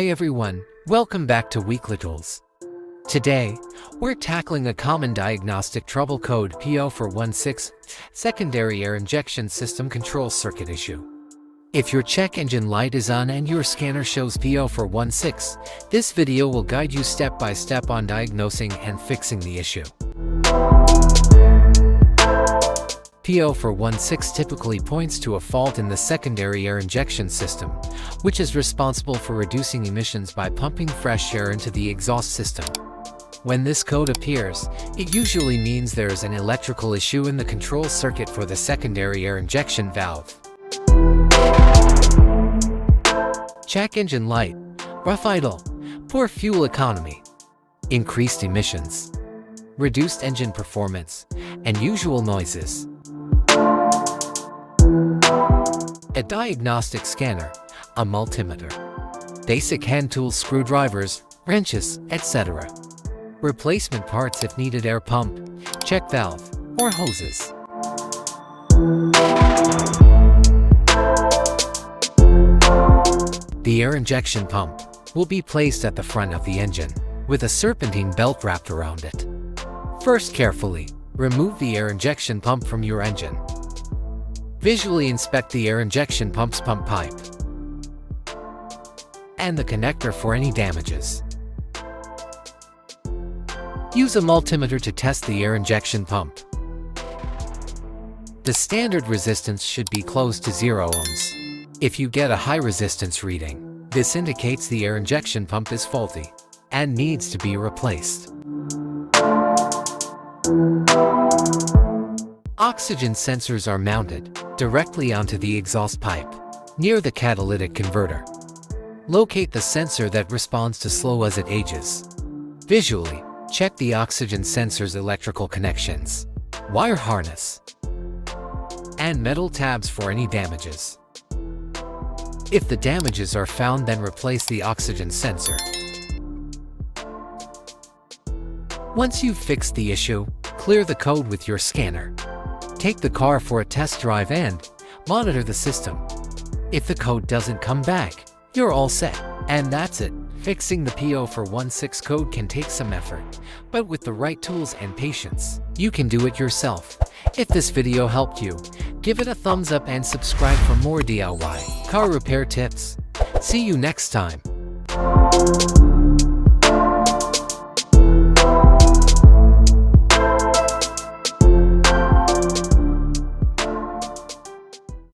Hey everyone, welcome back to WeeklyTools. Today, we're tackling a common diagnostic trouble code P0416, secondary air injection system control circuit issue. If your check engine light is on and your scanner shows P0416, this video will guide you step by step on diagnosing and fixing the issue. P0416 typically points to a fault in the secondary air injection system, which is responsible for reducing emissions by pumping fresh air into the exhaust system. When this code appears, it usually means there is an electrical issue in the control circuit for the secondary air injection valve. Check engine light, rough idle, poor fuel economy, increased emissions, reduced engine performance, and usual noises. A diagnostic scanner, a multimeter, basic hand tools, screwdrivers, wrenches, etc. Replacement parts if needed: air pump, check valve, or hoses. The air injection pump will be placed at the front of the engine, with a serpentine belt wrapped around it. First, carefully remove the air injection pump from your engine. Visually inspect the air injection pump's pump pipe and the connector for any damages. Use a multimeter to test the air injection pump. The standard resistance should be close to 0 ohms. If you get a high resistance reading, this indicates the air injection pump is faulty and needs to be replaced. Oxygen sensors are mounted directly onto the exhaust pipe, near the catalytic converter. Locate the sensor that responds to slow as it ages. Visually, check the oxygen sensor's electrical connections, wire harness, and metal tabs for any damages. If the damages are found, then replace the oxygen sensor. Once you've fixed the issue, clear the code with your scanner. Take the car for a test drive and monitor the system. If the code doesn't come back, you're all set. And that's it. Fixing the P0416 code can take some effort, but with the right tools and patience, you can do it yourself. If this video helped you, give it a thumbs up and subscribe for more DIY car repair tips. See you next time.